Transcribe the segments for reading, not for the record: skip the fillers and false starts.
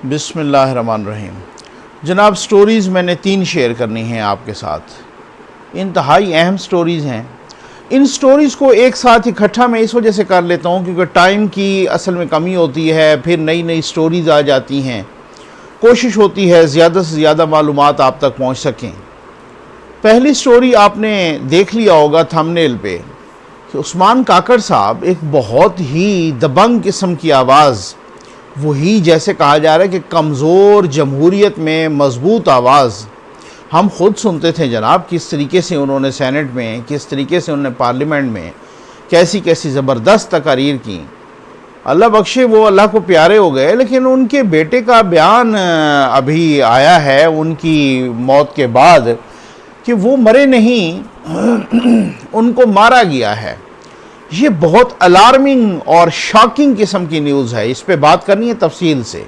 बिस्मिल्लाहिर्रहमानिर्रहीम। जनाब, स्टोरीज़ मैंने 3 शेयर करनी हैं आपके साथ। इंतहाई अहम स्टोरीज़ हैं। इन स्टोरीज़ को एक साथ इकट्ठा मैं इस वजह से कर लेता हूँ क्योंकि टाइम की असल में कमी होती है, फिर नई नई स्टोरीज़ आ जाती हैं। कोशिश होती है ज़्यादा से ज़्यादा मालूमात आप तक पहुँच सकें। पहली स्टोरी आपने देख लिया होगा थंबनेल पे कि उस्मान काकड़ साहब एक बहुत ही दबंग किस्म की आवाज़, वही जैसे कहा जा रहा है कि कमज़ोर जमहूरियत में मजबूत आवाज़, हम ख़ुद सुनते थे जनाब किस तरीके से उन्होंने सेनेट में, किस तरीके से उन्होंने पार्लियामेंट में कैसी कैसी ज़बरदस्त तकारीर की। अल्लाह बख्शे वो अल्लाह को प्यारे हो गए, लेकिन उनके बेटे का बयान अभी आया है उनकी मौत के बाद कि वो मरे नहीं, उनको मारा गया है। ये बहुत अलार्मिंग और शॉकिंग किस्म की न्यूज़ है, इस पे बात करनी है तफसील से।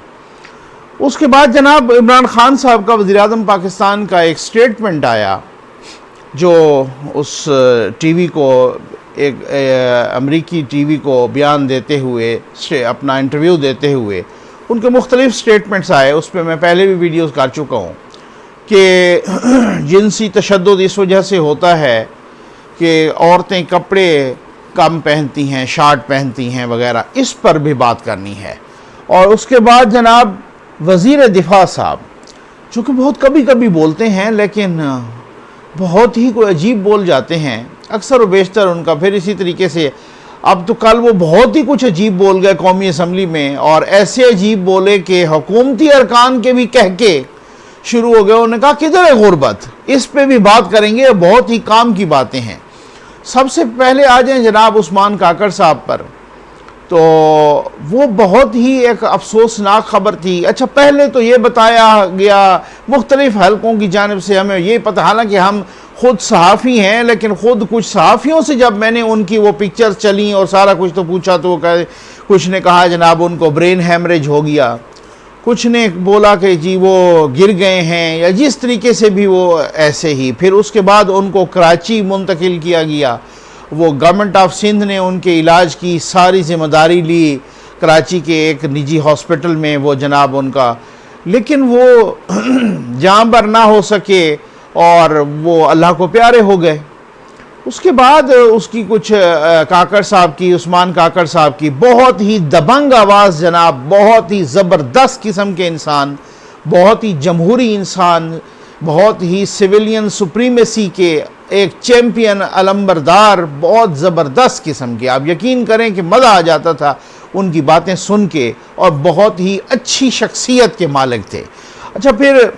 उसके बाद जनाब इमरान खान साहब का, वज़ीर-ए-आज़म पाकिस्तान का एक स्टेटमेंट आया जो उस टीवी को, एक अमरीकी टीवी को बयान देते हुए, अपना इंटरव्यू देते हुए उनके मुख्तलिफ स्टेटमेंट्स आए। उस पर मैं पहले भी वीडियोज़ कर चुका हूँ कि जिनसी तशद्दुद इस वजह से होता है कि औरतें कपड़े कम पहनती हैं, शार्ट पहनती हैं वगैरह, इस पर भी बात करनी है। और उसके बाद जनाब वज़ीर दिफा साहब, चूँकि बहुत कभी कभी बोलते हैं लेकिन बहुत ही कोई अजीब बोल जाते हैं अक्सर व बेशतर उनका, फिर इसी तरीके से अब तो कल वो बहुत ही कुछ अजीब बोल गए कौमी असम्बली में, और ऐसे अजीब बोले कि हुकूमती अरकान के भी कह के शुरू हो गए। उन्होंने कहा किधर है गुरबत, इस पे भी बात करेंगे, बहुत ही काम की बातें हैं। सबसे पहले आ जाएं जनाब उस्मान काकड़ साहब पर, तो वो बहुत ही एक अफसोसनाक ख़बर थी। अच्छा, पहले तो ये बताया गया मुख्तलिफ़ हलकों की जानिब से, हमें ये पता, हालांकि हम ख़ुद सहाफ़ी हैं, लेकिन ख़ुद कुछ सहाफ़ियों से जब मैंने उनकी वो पिक्चर्स चली और सारा कुछ तो पूछा तो कुछ ने कहा जनाब उनको ब्रेन हैमरेज हो गया, कुछ ने बोला कि जी वो गिर गए हैं, या जिस तरीके से भी वो ऐसे ही। फिर उसके बाद उनको कराची मुंतकिल किया गया, वो गवर्नमेंट ऑफ सिंध ने उनके इलाज की सारी ज़िम्मेदारी ली कराची के एक निजी हॉस्पिटल में वो जनाब उनका, लेकिन वो जान बर ना हो सके और वो अल्लाह को प्यारे हो गए। उसके बाद उसकी कुछ काकड़ साहब की, उस्मान काकड़ साहब की बहुत ही दबंग आवाज़ जनाब, बहुत ही ज़बरदस्त किस्म के इंसान, बहुत ही जमहूरी इंसान, बहुत ही सिविलियन सुप्रीमेसी के एक चैम्पियन, अलंबरदार, बहुत ज़बरदस्त किस्म के, आप यकीन करें कि मज़ा आ जाता था उनकी बातें सुन के, और बहुत ही अच्छी शख्सियत के मालिक थे। अच्छा, फिर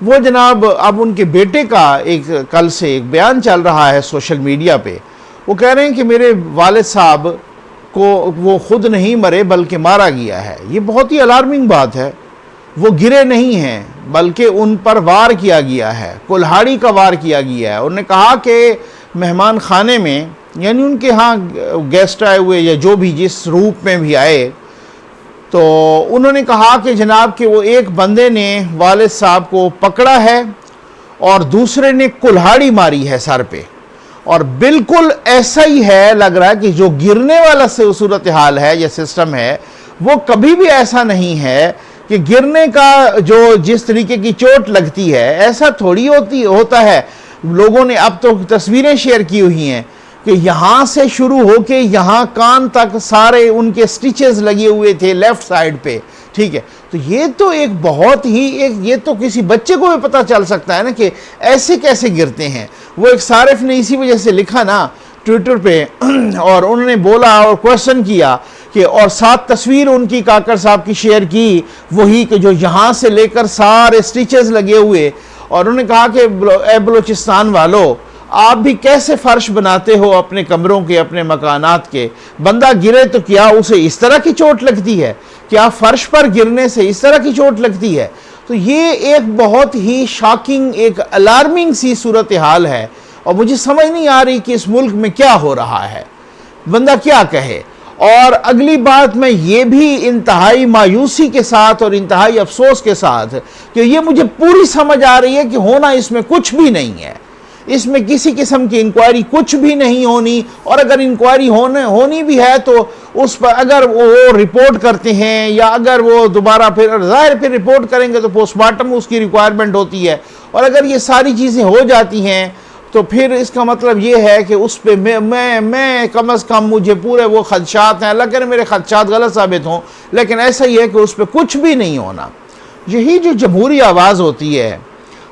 वो जनाब अब उनके बेटे का एक कल से एक बयान चल रहा है सोशल मीडिया पे, वो कह रहे हैं कि मेरे वालिद साहब को वो ख़ुद नहीं मरे बल्कि मारा गया है। ये बहुत ही अलार्मिंग बात है। वो गिरे नहीं हैं बल्कि उन पर वार किया गया है, कुल्हाड़ी का वार किया गया है। उन्होंने कहा कि मेहमान खाने में, यानी उनके यहाँ गेस्ट आए हुए या जो भी जिस रूप में भी आए, तो उन्होंने कहा कि जनाब कि वो एक बंदे ने वालिद साहब को पकड़ा है और दूसरे ने कुल्हाड़ी मारी है सर पे, और बिल्कुल ऐसा ही है, लग रहा है कि जो गिरने वाला से सूरत हाल है या सिस्टम है, वो कभी भी ऐसा नहीं है कि गिरने का जो जिस तरीके की चोट लगती है ऐसा थोड़ी होता है। लोगों ने अब तो तस्वीरें शेयर की हुई हैं कि यहाँ से शुरू होके यहाँ कान तक सारे उनके स्टिचेस लगे हुए थे लेफ़्ट साइड पे, ठीक है। तो ये तो एक बहुत ही ये तो किसी बच्चे को भी पता चल सकता है ना कि ऐसे कैसे गिरते हैं। वो एक सारिफ ने इसी वजह से लिखा ना ट्विटर पे, और उन्होंने बोला और क्वेश्चन किया कि, और साथ तस्वीर उनकी काकड़ साहब की शेयर की, वही कि जो यहाँ से लेकर सारे स्टिचेस लगे हुए, और उन्होंने कहा कि ए बलूचिस्तान वालों, आप भी कैसे फ़र्श बनाते हो अपने कमरों के, अपने मकानात के। बंदा गिरे तो क्या उसे इस तरह की चोट लगती है, क्या फ़र्श पर गिरने से इस तरह की चोट लगती है। तो ये एक बहुत ही शॉकिंग, एक अलार्मिंग सी सूरत हाल है, और मुझे समझ नहीं आ रही कि इस मुल्क में क्या हो रहा है, बंदा क्या कहे। और अगली बात, मैं ये भी इंतहाई मायूसी के साथ और इंतहाई अफसोस के साथ कि ये मुझे पूरी समझ आ रही है कि होना इसमें कुछ भी नहीं है, इसमें किसी किस्म की इंक्वायरी कुछ भी नहीं होनी, और अगर इंक्वायरी होनी भी है तो उस पर अगर वो रिपोर्ट करते हैं या अगर वो दोबारा फिर ज़ाहिर फिर रिपोर्ट करेंगे तो पोस्टमार्टम उसकी रिक्वायरमेंट होती है, और अगर ये सारी चीज़ें हो जाती हैं तो फिर इसका मतलब ये है कि उस पर मैं कम अज़ कम मुझे पूरे वो खदशात हैं, अल्लाह करे मेरे खदशात गलत साबित हों, लेकिन ऐसा ही है कि उस पर कुछ भी नहीं होना। यही जो जमहूरी आवाज़ होती है,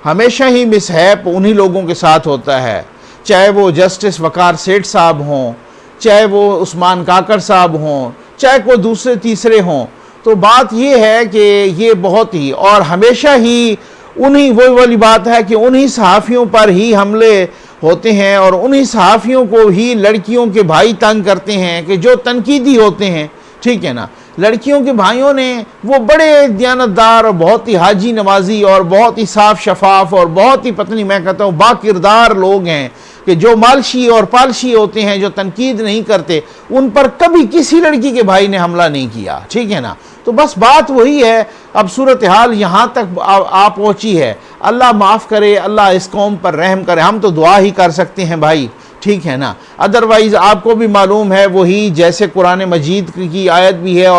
हमेशा ही मिसहैप उन्हीं लोगों के साथ होता है, चाहे वो जस्टिस वकार सेठ साहब हों, चाहे वो उस्मान काकड़ साहब हों, चाहे कोई दूसरे तीसरे हों। तो बात ये है कि ये बहुत ही, और हमेशा ही उन्हीं वही वाली बात है कि उन्हीं सहाफ़ियों पर ही हमले होते हैं, और उन्हीं सहाफ़ियों को ही लड़कियों के भाई तंग करते हैं कि जो तनकीदी होते हैं, ठीक है ना। लड़कियों के भाइयों ने वो बड़े दयानतदार और बहुत ही हाजी नवाजी और बहुत ही साफ शफाफ और बहुत ही पत्नी मैं कहता हूँ बाकिरदार लोग हैं कि जो मालशी और पालशी होते हैं, जो तनकीद नहीं करते, उन पर कभी किसी लड़की के भाई ने हमला नहीं किया, ठीक है ना। तो बस बात वही है। अब सूरत हाल यहाँ तक आ पहुँची है। अल्लाह माफ़ करे, अल्लाह इस कौम पर रहम करे। हम तो दुआ ही कर सकते हैं भाई, ठीक है ना। अदरवाइज़ आपको भी मालूम है वही जैसे कुरान मजीद की आयत भी है,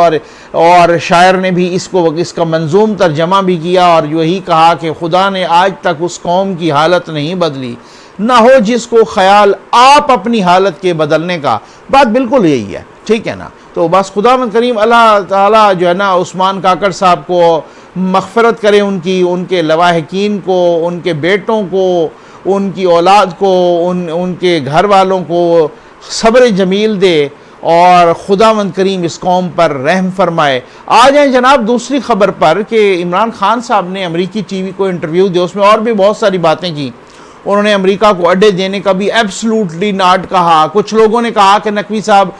और शायर ने भी इसका मंजूम तर्जमा भी किया और यही कहा कि खुदा ने आज तक उस कौम की हालत नहीं बदली, ना हो जिसको ख्याल आप अपनी हालत के बदलने का। बात बिल्कुल यही है, ठीक है ना। तो बस खुदावंद करीम अल्लाह ताला जो है ना उस्मान काकड़ साहब को मग़फ़िरत करे, उनके लवाहिकीन को, उनके बेटों को, उनकी औलाद को, उनके घर वालों को सब्र जमील दे, और खुदावंद करीम इस कौम पर रहम फरमाए। आ जाए जनाब दूसरी ख़बर पर कि इमरान खान साहब ने अमरीकी टीवी को इंटरव्यू दिया, उसमें और भी बहुत सारी बातें की। उन्होंने अमेरिका को अड्डे देने का भी एब्सोल्युटली नॉट कहा। कुछ लोगों ने कहा कि नकवी साहब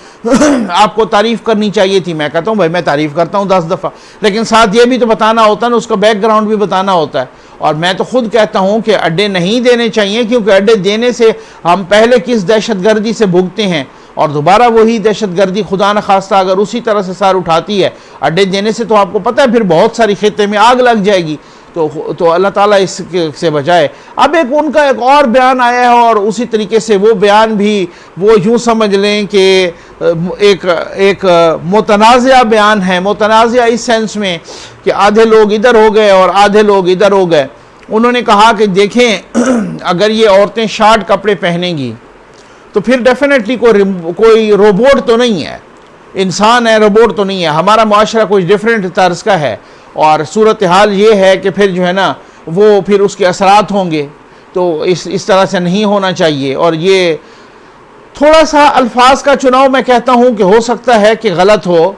आपको तारीफ़ करनी चाहिए थी। मैं कहता हूँ भाई मैं तारीफ़ करता हूँ 10 दफ़ा, लेकिन साथ ये भी तो बताना होता है ना, उसका बैकग्राउंड भी बताना होता है। और मैं तो खुद कहता हूँ कि अड्डे नहीं देने चाहिए, क्योंकि अड्डे देने से हम पहले किस दहशतगर्दी से भुगते हैं, और दोबारा वही दहशतगर्दी खुदा न खास्ता अगर उसी तरह से सार उठाती है, अड्डे देने से तो आपको पता है फिर बहुत सारी खित्ते में आग लग जाएगी। तो अल्लाह ताला इससे बचाए। अब उनका एक और बयान आया है, और उसी तरीके से वो बयान भी वो यूँ समझ लें कि एक मुतनाज़िया बयान है। मुतनाज़िया इस सेंस में कि आधे लोग इधर हो गए और आधे लोग इधर हो गए। उन्होंने कहा कि देखें अगर ये औरतें शार्ट कपड़े पहनेंगी तो फिर डेफिनेटली कोई रोबोट तो नहीं है, इंसान है, रोबोट तो नहीं है। हमारा माशरा कुछ डिफरेंट तर्ज का है, और सूरत हाल ये है कि फिर जो है ना वो फिर उसके असरात होंगे। तो इस तरह से नहीं होना चाहिए। और ये थोड़ा सा अल्फाज का चुनाव मैं कहता हूँ कि हो सकता है कि गलत हो,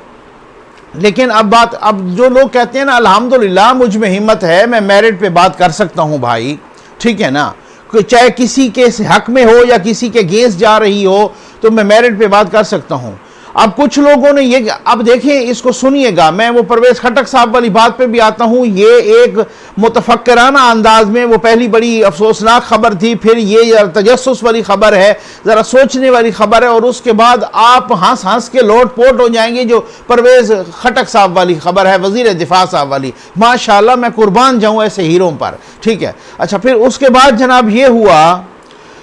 लेकिन अब जो लोग कहते हैं ना अल्हम्दुलिल्लाह मुझ में हिम्मत है, मैं मेरिट पे बात कर सकता हूँ भाई, ठीक है ना। चाहे किसी के हक में हो या किसी के अगेंस्ट जा रही हो, तो मैं मेरिट पे बात कर सकता हूँ। अब कुछ लोगों ने ये, अब देखें इसको सुनिएगा, मैं वो परवेज़ खटक साहब वाली बात पे भी आता हूँ। ये एक मुतफक्किराना अंदाज में वो पहली बड़ी अफसोसनाक खबर थी, फिर ये तजस्सुस वाली खबर है, ज़रा सोचने वाली खबर है, और उसके बाद आप हंस हंस के लोट पोट हो जाएंगे जो परवेज़ खटक साहब वाली खबर है, वज़ीर दिफा साहब वाली। माशाअल्लाह मैं कुर्बान जाऊँ ऐसे हीरों पर, ठीक है। अच्छा, फिर उसके बाद जनाब ये हुआ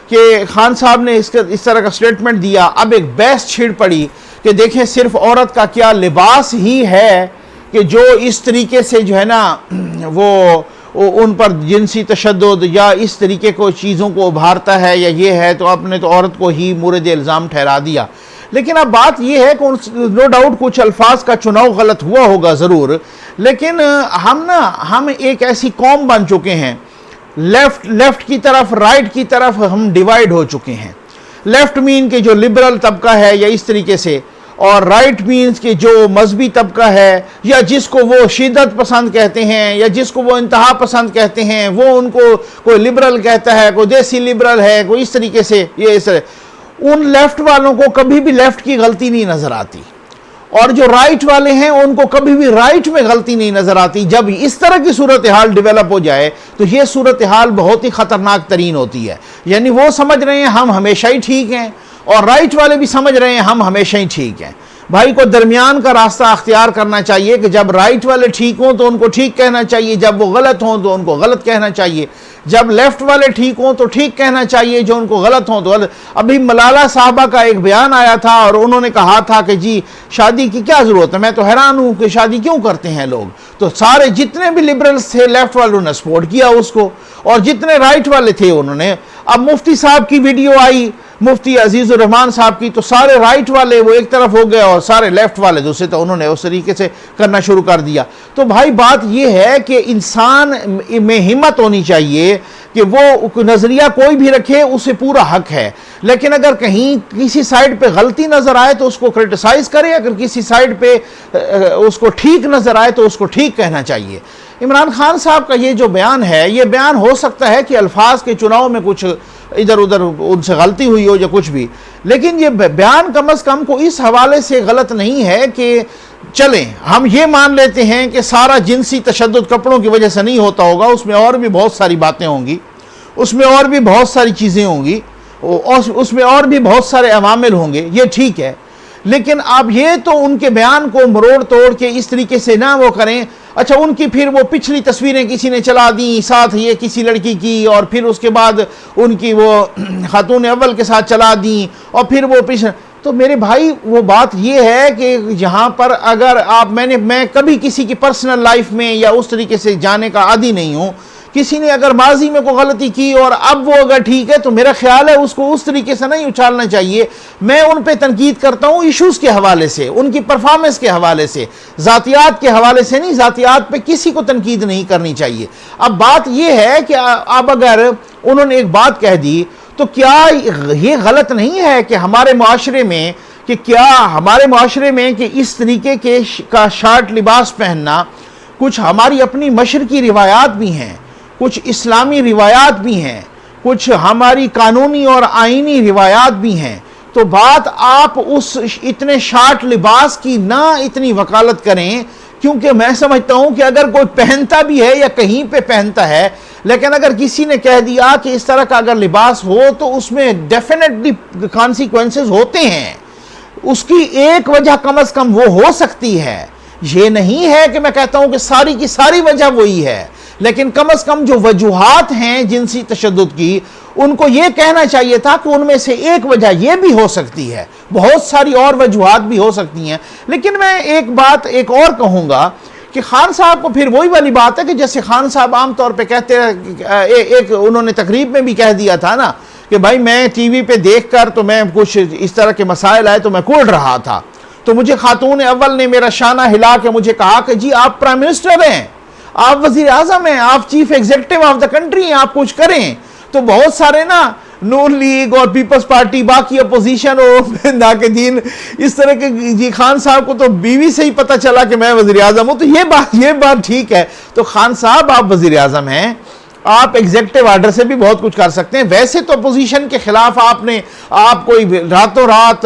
कि खान साहब ने इस तरह का स्टेटमेंट दिया। अब एक बहस छिड़ पड़ी कि देखें सिर्फ औरत का क्या लिबास ही है कि जो इस तरीके से जो है ना वो उन पर जिनसी तशद्दुद या इस तरीके को चीज़ों को उभारता है या ये है, तो आपने तो औरत को ही मुर्द इल्ज़ाम ठहरा दिया। लेकिन अब बात ये है कि नो डाउट कुछ अल्फाज का चुनाव गलत हुआ होगा ज़रूर, लेकिन हम एक ऐसी कौम बन चुके हैं, लेफ्ट की तरफ राइट की तरफ हम डिवाइड हो चुके हैं। लेफ्ट मीन के जो लिबरल तबका है या इस तरीके से, और राइट मीन्स के जो मजहबी तबका है या जिसको वो शिद्दत पसंद कहते हैं या जिसको वो इंतहा पसंद कहते हैं, वो उनको कोई लिबरल कहता है, कोई देसी लिबरल है, कोई इस तरीके से। ये इस उन लेफ्ट वालों को कभी भी लेफ्ट की गलती नहीं नज़र आती, और जो राइट वाले हैं उनको कभी भी राइट में गलती नहीं नज़र आती। जब इस तरह की सूरत हाल डेवलप हो जाए तो ये सूरत हाल बहुत ही ख़तरनाक तरीन होती है। यानी वो समझ रहे हैं हम हमेशा ही ठीक हैं, और राइट वाले भी समझ रहे हैं हम हमेशा ही ठीक हैं। भाई को दरमियान का रास्ता अख्तियार करना चाहिए कि जब राइट वाले ठीक हों तो उनको ठीक कहना चाहिए, जब वो गलत हों तो उनको गलत कहना चाहिए। जब लेफ्ट वाले ठीक हों तो ठीक कहना चाहिए, जो उनको गलत हों तो गलत। अभी मलाला साहबा का एक बयान आया था और उन्होंने कहा था कि जी शादी की क्या जरूरत है, मैं तो हैरान हूं कि शादी क्यों करते हैं लोग। तो सारे जितने भी लिबरल्स थे लेफ्ट वालों ने सपोर्ट किया उसको, और जितने राइट वाले थे उन्होंने। अब मुफ्ती साहब की वीडियो आई, मुफ्ती अजीजुर रहमान साहब की, तो सारे राइट वाले वो एक तरफ हो गए और सारे लेफ्ट वाले दूसरे, तो उन्होंने उस तरीके से करना शुरू कर दिया। तो भाई बात ये है कि इंसान में हिम्मत होनी चाहिए कि वो नजरिया कोई भी रखे, उसे पूरा हक है, लेकिन अगर कहीं किसी साइड पे गलती नजर आए तो उसको क्रिटिसाइज करे, अगर किसी साइड पे उसको ठीक नजर आए तो उसको ठीक कहना चाहिए। इमरान खान साहब का ये जो बयान है, ये बयान हो सकता है कि अल्फाज के चुनाव में कुछ इधर उधर उनसे गलती हुई हो या कुछ भी, लेकिन ये बयान कम अज कम को इस हवाले से गलत नहीं है कि चलें हम ये मान लेते हैं कि सारा जिनसी तशद्दुद कपड़ों की वजह से नहीं होता होगा, उसमें और भी बहुत सारी बातें होंगी, उसमें और भी बहुत सारी चीज़ें होंगी, और उसमें और भी बहुत सारे अवामिल होंगे, ये ठीक है। लेकिन आप ये तो उनके बयान को मरोड़ तोड़ के इस तरीके से ना वो करें। अच्छा, उनकी फिर वो पिछली तस्वीरें किसी ने चला दी साथ ये किसी लड़की की, और फिर उसके बाद उनकी वो खातून अव्वल के साथ चला दी, और फिर वो पिछले। तो मेरे भाई वो बात ये है कि यहाँ पर अगर आप मैं कभी किसी की पर्सनल लाइफ में या उस तरीके से जाने का आदी नहीं हूँ। किसी ने अगर माजी में कोई गलती की और अब वो अगर ठीक है तो मेरा ख्याल है उसको उस तरीके से नहीं उछालना चाहिए। मैं उन पे तनकीद करता हूँ इश्यूज़ के हवाले से, उनकी परफॉर्मेंस के हवाले से, ज़ातियात के हवाले से नहीं। ज़ातियात पे किसी को तनकीद नहीं करनी चाहिए। अब बात ये है कि अब अगर उन्होंने एक बात कह दी तो क्या ये गलत नहीं है कि हमारे माशरे में कि इस तरीके का शार्ट लिबास पहनना, कुछ हमारी अपनी मशरकी रिवायात भी हैं, कुछ इस्लामी रिवायात भी हैं, कुछ हमारी कानूनी और आईनी रिवायात भी हैं। तो बात आप उस इतने शार्ट लिबास की ना इतनी वकालत करें, क्योंकि मैं समझता हूं कि अगर कोई पहनता भी है या कहीं पे पहनता है, लेकिन अगर किसी ने कह दिया कि इस तरह का अगर लिबास हो तो उसमें डेफिनेटली कॉन्सिक्वेंसेस होते हैं। उसकी एक वजह कम से कम वो हो सकती है। ये नहीं है कि मैं कहता हूं कि सारी की सारी वजह वही है, लेकिन कम से कम जो वजूहात हैं जिनसी तशद्दुद की, उनको ये कहना चाहिए था कि उनमें से एक वजह ये भी हो सकती है, बहुत सारी और वजूहात भी हो सकती हैं। लेकिन मैं एक बात एक और कहूँगा कि खान साहब को फिर वही वाली बात है कि जैसे खान साहब आमतौर पे कहते हैं, एक उन्होंने तकरीब में भी कह दिया था ना कि भाई मैं टीवी पे देखकर तो मैं कुछ इस तरह के मसाइल आए तो मैं कोड़ रहा था, तो मुझे खातून अव्वल ने मेरा शाना हिला के मुझे कहा कि जी आप प्राइम मिनिस्टर हैं, आप वजीर आजम हैं, आप chief executive of the country हैं, आप कुछ करें। तो बहुत सारे ना नून लीग और पीपल्स पार्टी, बाकी अपोजिशन और नाक़दीन इस तरह के, जी खान साहब को तो बीवी से ही पता चला कि मैं वजीर आजम हूं, तो ये बात ठीक है। तो खान साहब आप वजीर आजम हैं, आप एग्जीक्यूटिव ऑर्डर से भी बहुत कुछ कर सकते हैं। वैसे तो अपोजिशन के खिलाफ आप कोई रातों रात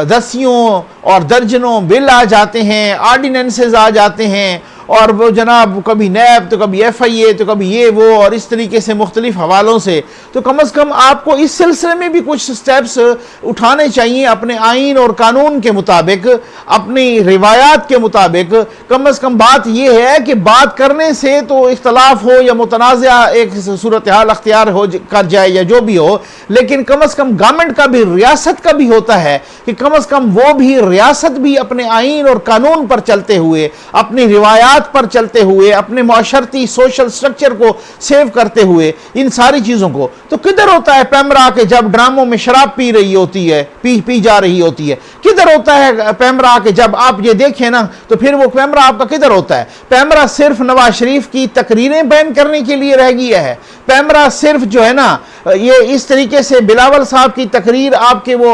दसियों और दर्जनों बिल आ जाते हैं, ऑर्डिनेंसेस आ जाते हैं, और वो जनाब कभी नैब तो कभी FIA तो कभी ये वो, और इस तरीके से मुख्तलिफ हवालों से। तो कम अज़ कम आपको इस सिलसिले में भी कुछ स्टेप्स उठाने चाहिए अपने आइन और कानून के मुताबिक, अपनी रिवायात के मुताबिक। कम अज़ कम बात ये है कि बात करने से तो इख्तलाफ हो या मुतनाज़ा एक सूरत हाल अख्तियार हो कर जाए या जो भी हो, लेकिन कम अज़ कम गवर्नमेंट का भी, रियासत का भी होता है कि कम अज़ कम वो भी, रियासत भी अपने आइन और कानून पर चलते हुए, अपनी रिवायात पर चलते हुए, अपने माशरती सोशल स्ट्रक्चर को सेव करते हुए, इन सारी चीजों को। तो किधर होता है पैमरा के जब ड्रामों में शराब पी रही होती है, पी जा रही होती है? किधर होता है पैमरा के जब आप ये देखें ना, तो फिर वो पैमरा आपका किधर होता है? पैमरा सिर्फ नवाज शरीफ की तकरीरें बैन करने के लिए रह गया है। पैमरा सिर्फ जो है ना, ये इस तरीके से बिलावल साहब की तकरीर आपके वो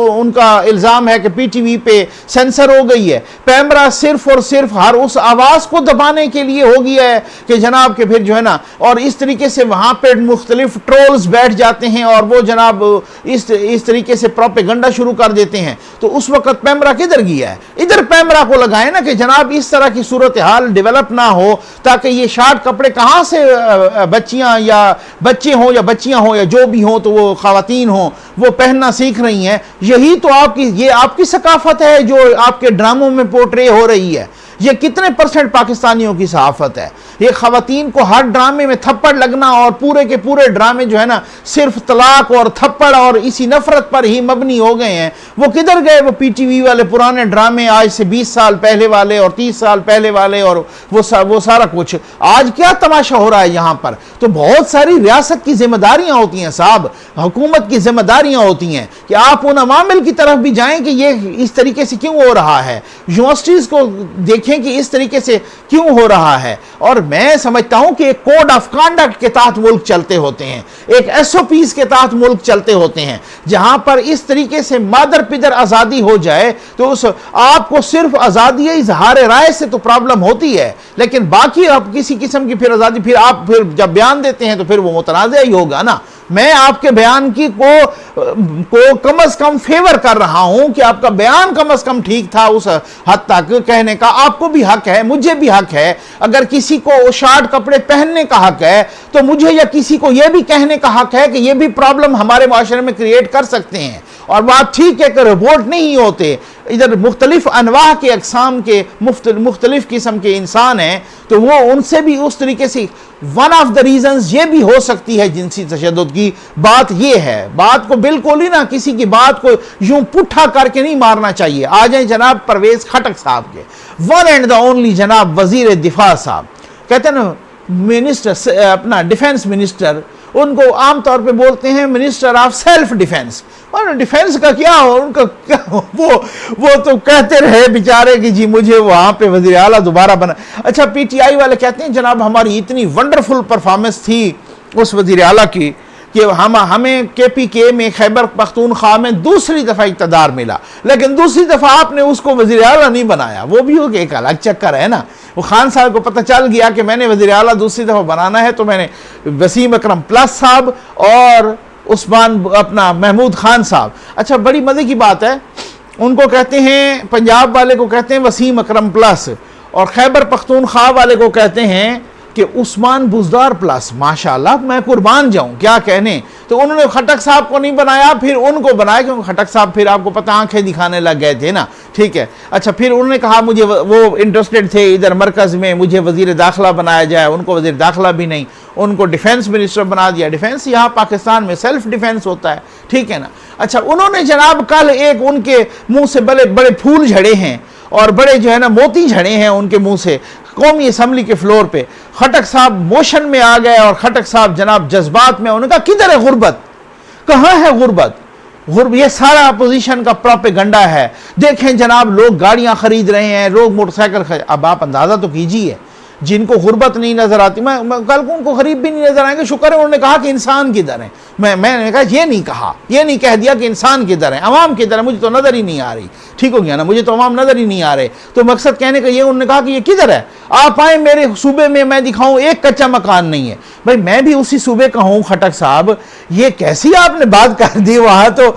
उनका इल्जाम है कि PTV पे सेंसर हो गई है। पैमरा सिर्फ और सिर्फ हर उस आवाज को दबाने के लिए हो गया है कि जनाब के फिर जो है ना, और इस तरीके से वहां पे मुख्तलिफ ट्रोल्स बैठ जाते हैं और वो जनाब इस तरीके से प्रोपेगेंडा शुरू कर देते हैं। तो उस वक्त पैमरा किधर गया है? इधर पैमरा को लगाए ना कि जनाब इस तरह की सूरत हाल डेवलप ना हो, ताकि ये शार्ट कपड़े कहां से बच्चियां या बच्चे हों या बच्चियां हों या जो भी हों, तो वो खवातीन हों, वो पहनना सीख रही हैं। यही तो आपकी सकाफत है जो आपके ड्रामों में पोर्ट्रे हो रही है। ये कितने % पाकिस्तानियों की सहाफत है? ये ख़वातीन को हर ड्रामे में थप्पड़ लगना और पूरे के पूरे ड्रामे जो है ना सिर्फ तलाक और थप्पड़ और इसी नफरत पर ही मबनी हो गए हैं। वो किधर गए वो PTV वाले पुराने ड्रामे, आज से 20 साल पहले वाले और 30 साल पहले वाले, और वो सारा कुछ? आज क्या तमाशा हो रहा है यहाँ पर? तो बहुत सारी रियासत की जिम्मेदारियां होती हैं साहब, हुकूमत की जिम्मेदारियां होती हैं कि आप उन अवामिल की तरफ भी जाएं कि ये इस तरीके से क्यों हो रहा है, यूनिवर्सिटीज़ को देखें कि इस तरीके से क्यों हो रहा है। और मैं समझता हूं कि एक कोड ऑफ कंडक्ट के तहत मुल्क चलते होते हैं, एक SOPs के तहत मुल्क चलते होते हैं। जहां पर इस तरीके से मादर पिदर आज़ादी हो जाए तो उस आपको सिर्फ आज़ादी इजहार राय से तो प्रॉब्लम होती है, लेकिन बाकी आप किसी किस्म की फिर आज़ादी, फिर आप फिर जब बयान देते हैं तो फिर वो मुतनाज़ ही होगा ना। मैं आपके बयान की को कम से कम फेवर कर रहा हूं कि आपका बयान कम से कम ठीक था उस हद तक कहने का। आपको भी हक है, मुझे भी हक है। अगर किसी को शॉर्ट कपड़े पहनने का हक है तो मुझे या किसी को यह भी कहने का हक है कि यह भी प्रॉब्लम हमारे माशरे में क्रिएट कर सकते हैं। और बात ठीक है कि रिपोर्ट नहीं होते, इधर मुख्तलिफ अनवाह के अकसाम के मुख्तलिफ किस्म के इंसान हैं, तो वो उनसे भी उस तरीके से वन ऑफ द रीजंस ये भी हो सकती है जिनसी तशद्दुद की बात। ये है, बात को बिल्कुल ही ना किसी की बात को यूं पुट्ठा करके नहीं मारना चाहिए। आ जाए जनाब परवेज खटक साहब के, वन एंड द ओनली जनाब वजीर दिफा साहब, कहते हैं ना मिनिस्टर, अपना डिफेंस मिनिस्टर, उनको आमतौर पे बोलते हैं मिनिस्टर ऑफ सेल्फ डिफेंस। और डिफेंस का क्या हो, उनका क्या हो, वो तो कहते रहे बेचारे कि जी मुझे वहां पे वजीर आला दोबारा बना। अच्छा, PTI वाले कहते हैं जनाब हमारी इतनी वंडरफुल परफॉर्मेंस थी उस वजीर आला की कि हमें KPK में खैबर पख्तूनख्वा में दूसरी दफ़ा इक़्तिदार मिला, लेकिन दूसरी दफ़ा आपने उसको वज़ीर आला नहीं बनाया। वो भी एक अलग चक्कर है ना। वो खान साहब को पता चल गया कि मैंने वज़ीर आला दूसरी दफ़ा बनाना है, तो मैंने वसीम अकरम प्लस साहब और उस्मान अपना महमूद खान साहब, अच्छा बड़ी मज़े की बात है, उनको कहते हैं, पंजाब वाले को कहते हैं वसीम अकरम प्लस, और खैबर पख्तूनख्वा वाले को कहते हैं कि उस्मान बुज़दार प्लस। माशाल्लाह, मैं कुर्बान जाऊं, क्या कहने। तो उन्होंने खटक साहब को नहीं बनाया, फिर उनको बनाया, क्योंकि खटक साहब फिर आपको पता आंखें दिखाने लग गए थे ना, ठीक है। अच्छा, फिर उन्होंने कहा मुझे, वो इंटरेस्टेड थे इधर मरकज़ में मुझे वज़ीर दाखिला बनाया जाए, उनको वज़ीर दाखिला भी नहीं, उनको डिफेंस मिनिस्टर बना दिया। डिफेंस यहाँ पाकिस्तान में सेल्फ डिफेंस होता है, ठीक है ना। अच्छा, उन्होंने जनाब कल एक उनके मुंह से बड़े बड़े फूल झड़े हैं और बड़े जो है ना मोती झड़े हैं उनके मुंह से कौमी असम्बली के फ्लोर पे। खटक साहब मोशन में आ गए और खटक साहब जनाब जज्बात में, उन्होंने कहा किधर है गुर्बत, कहाँ है गुर्बत, ये सारा अपोजिशन का प्रोपेगंडा है। देखें जनाब, लोग गाड़ियां खरीद रहे हैं, लोग मोटरसाइकिल खरीद, अब आप अंदाजा तो कीजिए जिनको गुर्बत नहीं नजर आती, मैं कल को उनको गरीब भी नहीं नजर आएंगे। शुक्र है उन्होंने कहा कि इंसान किधर है, मैंने कहा ये नहीं कहा, ये नहीं कह दिया कि इंसान किधर है, अवाम किधर है, मुझे तो नजर ही नहीं आ रही। ठीक हो गया ना, मुझे तो अवाम नजर ही नहीं आ रहे। तो मकसद कहने का ये, उन्होंने कहा कि ये किधर है, आप आए मेरे सूबे में, मैं दिखाऊं एक कच्चा मकान नहीं है। भाई मैं भी उसी सूबे का हूं खटक साहब, ये कैसी आपने बात कर दी, वहां तो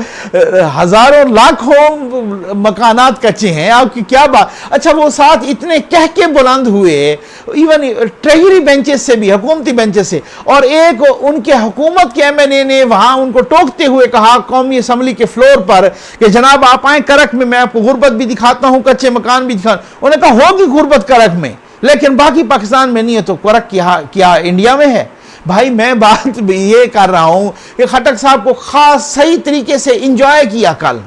हजारों लाखों मकानात कच्चे हैं, आपकी क्या बात। अच्छा, वो साथ इतने कह के बुलंद हुए, इवन ट्रेजरी बेंचेस से भी, हुकूमती बेंचेस से, और एक उनके हुकूमत के MNA ने वहां उनको टोकते हुए कहा कौमी असम्बली के फ्लोर पर कि जनाब आप आए करक में, मैं आपको गुर्बत भी दिखाता हूं, कच्चे मकान भी दिखा। उन्होंने कहा होगी गुर्बत करक में, लेकिन बाकी पाकिस्तान में नहीं है, तो करक क्या इंडिया में है। भाई मैं बात ये कर रहा हूं कि खटक साहब को खास सही तरीके से इंजॉय किया कल।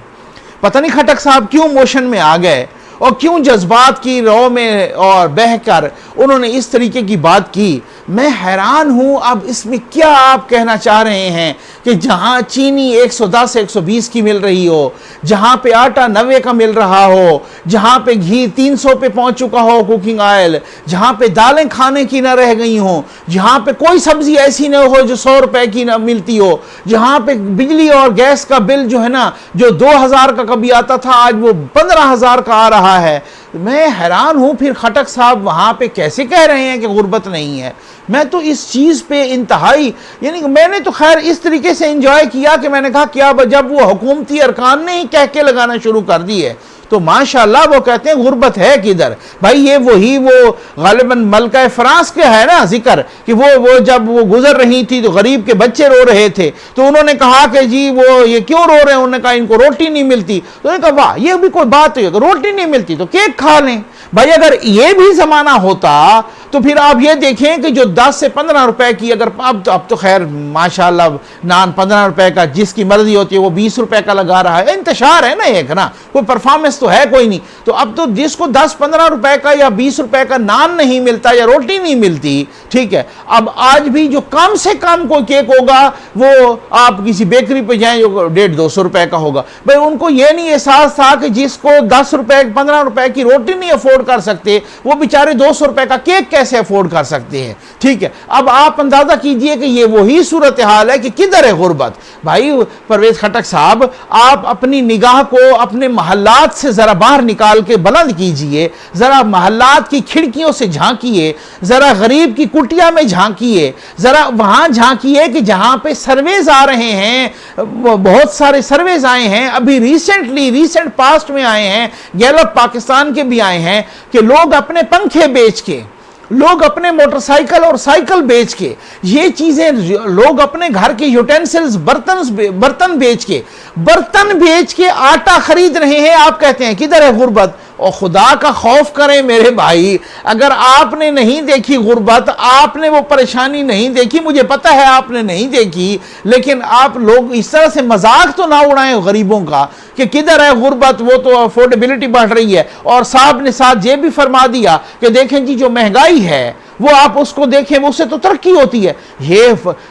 पता नहीं खटक साहब क्यों मोशन में आ गए और क्यों जज्बात की रौ में और बहकर उन्होंने इस तरीके की बात की। मैं हैरान हूं, अब इसमें क्या आप कहना चाह रहे हैं कि जहां चीनी 110 120 की मिल रही हो, जहां पे आटा 90 का मिल रहा हो, जहां पे घी 300 पे पहुंच चुका हो, कुकिंग ऑयल, जहां पे दालें खाने की ना रह गई हो, जहां पे कोई सब्जी ऐसी ना हो जो 100 रुपए की ना मिलती हो, जहां पे बिजली और गैस का बिल जो है ना, जो 2000 का कभी आता था आज वो 15,000 का आ रहा है। मैं हैरान हूं फिर खटक साहब वहां पे कैसे कह रहे हैं कि गुर्बत नहीं है। मैं तो इस चीज पे इंतहाई, यानी मैंने तो खैर इस तरीके से एंजॉय किया कि मैंने कहा क्या जब वो हुकूमती अरकान ने ही कह के लगाना शुरू कर दी है तो माशाल्लाह वो कहते हैं गुर्बत है किधर। भाई ये वही वो गालिबन मलका फ्रांस के है ना जिक्र कि वो जब वो गुजर रही थी तो गरीब के बच्चे रो रहे थे, तो उन्होंने कहा कि जी वो ये क्यों रो रहे हैं, उन्होंने कहा इनको रोटी नहीं मिलती। तो उन्होंने कहा वाह ये भी कोई बात है, रोटी नहीं मिलती तो केक खा लें। भाई अगर ये भी जमाना होता तो फिर आप ये देखें कि जो 10 से 15 रुपए की, अगर अब तो खैर माशाल्लाह नान 15 रुपए का जिसकी मर्जी होती है वो 20 रुपए का लगा रहा है, इंतशार है ना एक ना, कोई परफॉर्मेंस तो है कोई नहीं। तो अब तो जिसको 10-15 रुपए का या 20 रुपए का नान नहीं मिलता या रोटी नहीं मिलती, ठीक है, अब आज भी जो कम से कम कोई केक होगा वो आप किसी बेकरी पे जाएं जो 150-200 रुपए का होगा। भाई उनको ये नहीं एहसास था कि जिसको 10 रुपए 15 रुपए की रोटी नहीं अफोर्ड कर सकते वो बेचारे 200 रुपए का केक कैसे अफोर्ड कर सकते हैं, ठीक है। अब आप अंदाजा कीजिए कि ये वही सूरत हाल है कि किधर है गुर्बत। भाई परवेज खटक साहब, आप अपनी निगाह को अपने महल्लात से जरा बाहर निकाल के बुलंद कीजिए, जरा महल्लात की खिड़कियों से झांकिए, जरा गरीब की कुटिया में झांकिए, जरा वहां झांकिए कि जहां पे सर्वेज आ रहे हैं, बहुत सारे सर्वेज आए हैं, अभी रिसेंट पास्ट में आए हैं, गैलप पाकिस्तान के भी आए हैं कि लोग अपने पंखे बेच के, लोग अपने मोटरसाइकिल और साइकिल बेच के, ये चीजें लोग अपने घर के यूटेंसिल्स बर्तन बेच के आटा खरीद रहे हैं। आप कहते हैं किधर है गुर्बत? और खुदा का खौफ करें मेरे भाई, अगर आपने नहीं देखी गुर्बत, आपने वो परेशानी नहीं देखी, मुझे पता है आपने नहीं देखी, लेकिन आप लोग इस तरह से मजाक तो ना उड़ाएं गरीबों का कि किधर है गुर्बत, वो तो अफोर्डेबिलिटी बढ़ रही है। और साहब ने साथ ये भी फरमा दिया कि देखें जी जो महंगाई है वो आप उसको देखें, उससे तो तरक्की होती है।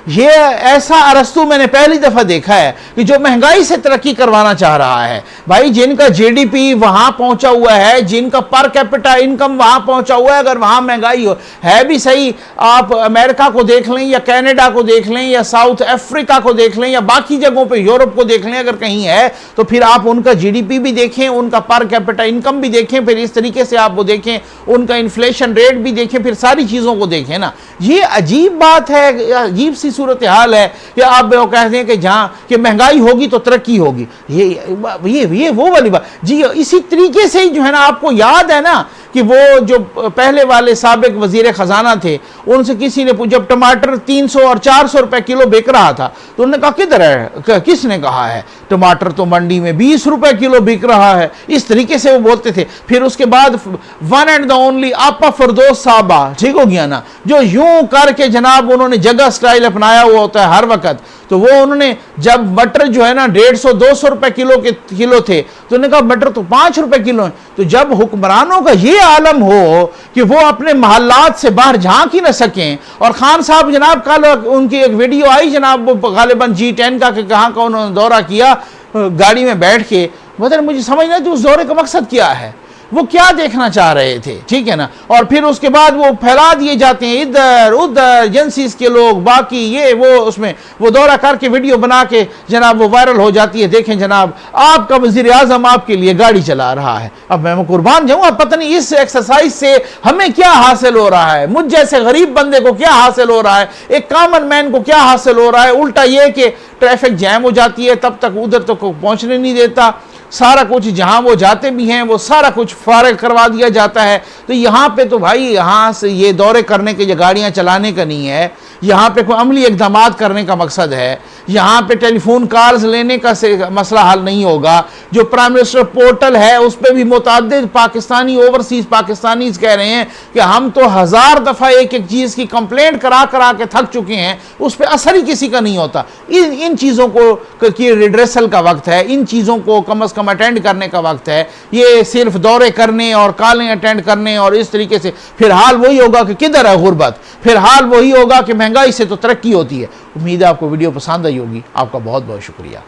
ये ऐसा अरस्तु मैंने पहली दफा देखा है कि जो महंगाई से तरक्की करवाना चाह रहा है। भाई जिनका जीडीपी वहां पहुंचा हुआ है, जिनका पर कैपिटा इनकम वहां पहुंचा हुआ है, अगर वहां महंगाई हो है भी सही, आप अमेरिका को देख लें या कनाडा को देख लें या साउथ अफ्रीका को देख लें या बाकी जगहों पे यूरोप को देख लें, अगर कहीं है तो फिर आप उनका जीडीपी भी देखें, उनका पर कैपिटा इनकम भी देखें, फिर इस तरीके से आप वो देखें, उनका इन्फ्लेशन रेट भी देखें, फिर सारी चीजों को देखें ना। ये अजीब बात है, अजीब सी सूरत हाल है कि आप वो कहते हैं कि जहां कि महंगाई होगी तो तरक्की होगी। ये वो वाली बात जी। इसी तरीके से जो है ना, आपको याद है ना कि वो जो पहले वाले साबिक वजीर खजाना थे, उनसे किसी ने पूछा, जब टमाटर 300 और 400 रुपए किलो बिक रहा था तो उन्होंने कहा किधर है, किसने कहा है, टमाटर तो मंडी में 20 रुपए किलो बिक रहा है। इस तरीके से वो बोलते थे। फिर उसके बाद वन एंड द ओनली आपा फरदौस साहबा, ठीक हो गया ना, जो यूं करके जनाब उन्होंने जगह स्टाइल अपनाया हुआ होता है हर वक्त। तो वो उन्होंने जब मटर जो है ना 150-200 रुपए किलो थे तो उन्होंने कहा मटर तो 5 रुपए किलो है। तो जब हुक्मरानों का ये आलम हो कि वो अपने महल्लात से बाहर झांक ही न सकें, और खान साहब जनाब कल उनकी एक वीडियो आई जनाब, वो गालिबन G10 का कि कहाँ का उन्होंने दौरा किया गाड़ी में बैठ के, मतलब मुझे समझ नहीं थी उस दौरे का मकसद क्या है, वो क्या देखना चाह रहे थे, ठीक है ना। और फिर उसके बाद वो फैला दिए जाते हैं इधर उधर एजेंसीज के लोग, बाकी ये वो, उसमें वो दौरा करके वीडियो बना के जनाब वो वायरल हो जाती है। देखें जनाब आपका वजीर आजम आपके लिए गाड़ी चला रहा है। अब मैं कुर्बान जाऊँ, अब पता नहीं इस एक्सरसाइज से हमें क्या हासिल हो रहा है, मुझ जैसे गरीब बंदे को क्या हासिल हो रहा है, एक कॉमन मैन को क्या हासिल हो रहा है। उल्टा ये कि ट्रैफिक जैम हो जाती है, तब तक उधर तक पहुंचने नहीं देता, सारा कुछ जहां वो जाते भी हैं वो सारा कुछ फारिग करवा दिया जाता है। तो यहाँ पे तो भाई यहाँ से ये दौरे करने के, गाड़ियाँ चलाने का नहीं है, यहाँ पे कोई अमली इक़दामात करने का मकसद है, यहाँ पे टेलीफोन कॉल्स लेने का से मसला हल नहीं होगा। जो प्राइम मिनिस्टर पोर्टल है उस पर भी मुतअद्दिद पाकिस्तानी ओवरसीज पाकिस्तानीज कह रहे हैं कि हम तो 1000 दफ़ा एक एक चीज़ की कंप्लेंट करा के थक चुके हैं, उस पर असर ही किसी का नहीं होता। इन चीज़ों को की रिड्रेसल का वक्त है, इन चीज़ों को कम अज़ कम अटेंड करने का वक्त है। ये सिर्फ दौरे करने और कॉलें अटेंड करने और इस तरीके से फिर हाल वही होगा कि किधर है गुर्बत, फिर हाल वही होगा कि महंगाई से तो तरक्की होती है। उम्मीद है आपको वीडियो पसंद आई होगी। आपका बहुत बहुत शुक्रिया।